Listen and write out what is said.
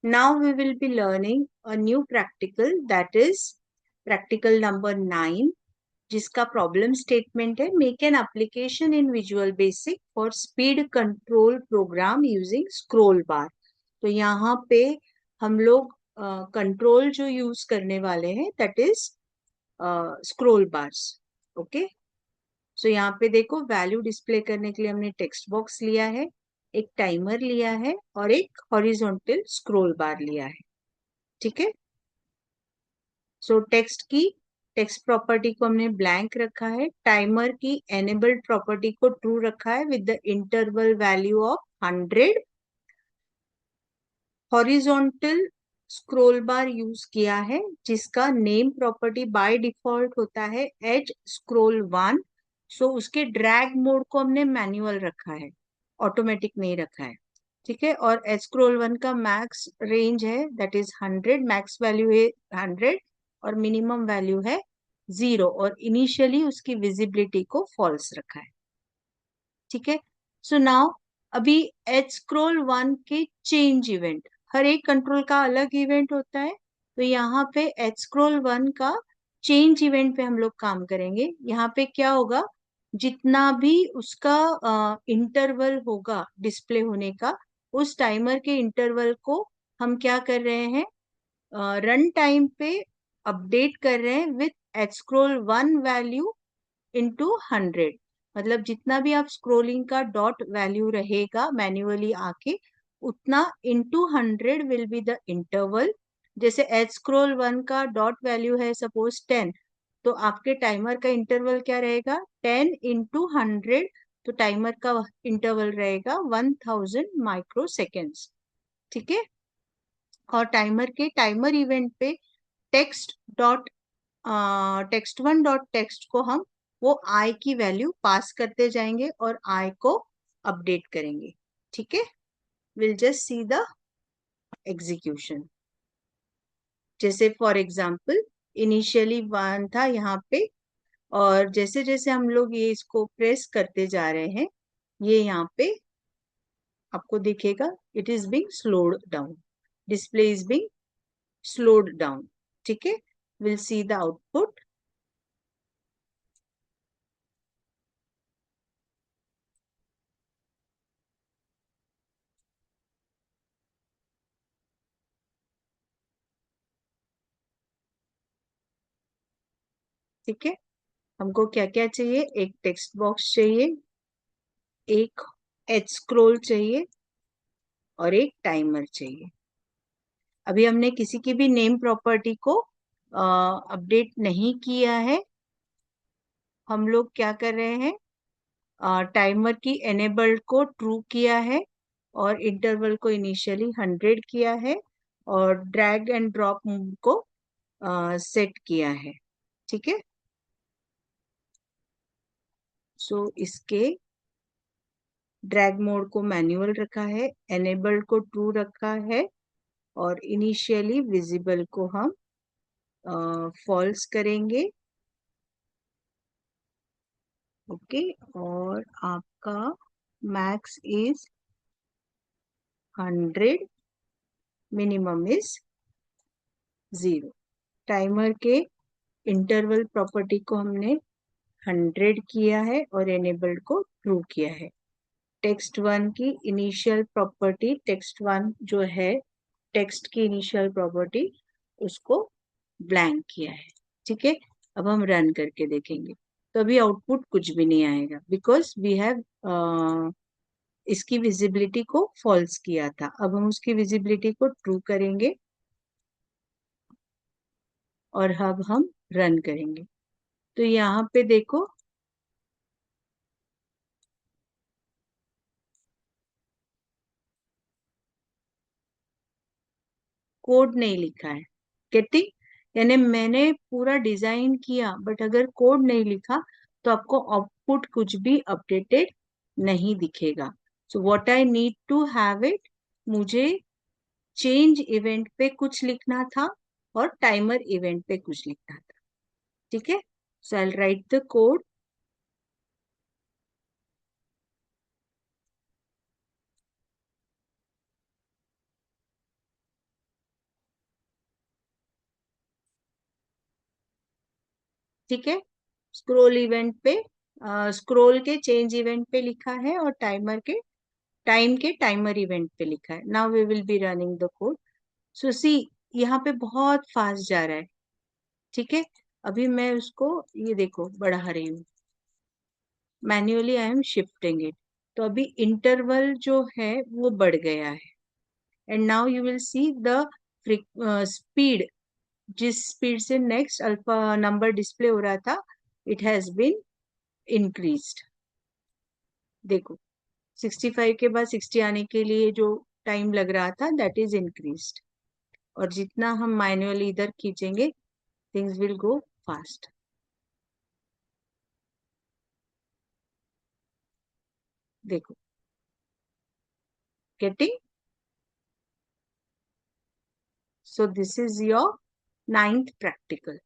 Now we will be learning a new practical, that is practical number 9, जिसका problem statement है make an application in Visual Basic for speed control program using scroll bar. तो यहाँ पे हम लोग control जो use करने वाले हैं that is scroll bars. Okay, so यहाँ पे देखो वैल्यू डिस्प्ले करने के लिए हमने टेक्स्ट बॉक्स लिया है, एक टाइमर लिया है और एक हॉरिजॉन्टल स्क्रोल बार लिया है। ठीक है, सो टेक्स्ट प्रॉपर्टी को हमने ब्लैंक रखा है, टाइमर की एनेबल्ड प्रॉपर्टी को ट्रू रखा है with the interval value of 100, horizontal scroll bar use किया है जिसका नेम प्रॉपर्टी बाय डिफॉल्ट होता है एज स्क्रोल 1। सो उसके ड्रैग मोड को हमने मैनुअल रखा है, ऑटोमेटिक नहीं रखा है। ठीक है, और एज स्क्रोल 1 का मैक्स रेंज है दैट इज 100, मैक्स वैल्यू है 100 और मिनिमम वैल्यू है 0, और इनिशियली उसकी विजिबिलिटी को फॉल्स रखा है। ठीक है, सो नाउ अभी एच स्क्रोल 1 के चेंज इवेंट, हर एक कंट्रोल का अलग इवेंट होता है, तो यहाँ पे एच स्क्रोल 1 का चेंज इवेंट पे हम लोग काम करेंगे। यहाँ पे क्या होगा, जितना भी उसका इंटरवल होगा डिस्प्ले होने का, उस टाइमर के इंटरवल को हम क्या कर रहे हैं, रन टाइम पे अपडेट कर रहे हैं with H scroll 1 value into 100। मतलब जितना भी आप स्क्रोलिंग का डॉट वैल्यू रहेगा मैन्युअली आके, उतना into 100 will be the interval. जैसे एच स्क्रोल 1 का डॉट वैल्यू है सपोज 10, तो आपके टाइमर का इंटरवल क्या रहेगा, 10 इंटू 100, तो टाइमर का इंटरवल रहेगा 1000 माइक्रो सेकेंड्स। ठीक है, और टाइमर के टाइमर इवेंट पे text dot text 1 dot text को हम वो आई की वैल्यू पास करते जाएंगे और आई को अपडेट करेंगे। ठीक है, will just see the execution. जैसे फॉर एग्जांपल इनिशियली 1 था यहाँ पे, और जैसे जैसे हम लोग ये इसको प्रेस करते जा रहे हैं, ये यहाँ पे आपको दिखेगा it is being slowed down, display is being slowed down. ठीक है, विल सी द आउटपुट। ठीक है, हमको क्या क्या चाहिए, एक टेक्स्ट बॉक्स चाहिए, एक एच स्क्रोल चाहिए और एक टाइमर चाहिए। अभी हमने किसी की भी नेम प्रॉपर्टी को अपडेट नहीं किया है। हम लोग क्या कर रहे हैं, टाइमर की एनेबल्ड को ट्रू किया है और इंटरवल को इनिशियली 100 किया है और ड्रैग एंड ड्रॉप को सेट किया है। ठीक है, सो इसके ड्रैग मोड को मैनुअल रखा है, एनेबल्ड को ट्रू रखा है और इनिशियली विजिबल को हम फॉल्स करेंगे। ओके, और आपका max is 100, minimum is 0। Timer के इंटरवल प्रॉपर्टी को हमने 100 किया है और एनेबल्ड को ट्रू किया है। टेक्स्ट 1 की इनिशियल प्रॉपर्टी, टेक्स्ट 1 जो है टेक्स्ट की इनिशियल प्रॉपर्टी, उसको ब्लैंक किया है। ठीक है, अब हम रन करके देखेंगे तो अभी आउटपुट कुछ भी नहीं आएगा बिकॉज वी हैव इसकी विजिबिलिटी को फॉल्स किया था। अब हम उसकी विजिबिलिटी को ट्रू करेंगे और अब हम रन करेंगे। तो यहाँ पे देखो कोड नहीं लिखा है, गेटिंग, यानी मैंने पूरा डिजाइन किया बट अगर कोड नहीं लिखा तो आपको आउटपुट कुछ भी अपडेटेड नहीं दिखेगा। So what I need to have it, मुझे चेंज इवेंट पे कुछ लिखना था और टाइमर इवेंट पे कुछ लिखना था। ठीक है, सो आई राइट द कोड। ठीक है, स्क्रोल इवेंट पे, स्क्रोल के चेंज इवेंट पे लिखा है और टाइम के टाइमर इवेंट पे लिखा है. Now we will be running the code. So see, यहाँ पे बहुत फास्ट जा रहा है. ठीक है, अभी मैं उसको, ये देखो, बढ़ा रही हूँ. Manually I am shifting it. तो अभी इंटरवल जो है वो बढ़ गया है. And now you will see the speed, जिस स्पीड से नेक्स्ट अल्फा नंबर डिस्प्ले हो रहा था, इट हैज बीन इंक्रीज्ड. देखो, 65 के बाद 60 आने के लिए जो टाइम लग रहा था, दैट इज इंक्रीज्ड. और जितना हम मैन्युअली इधर खींचेंगे, थिंग्स विल गो फास्ट. देखो, getting. So this is your 9th practical.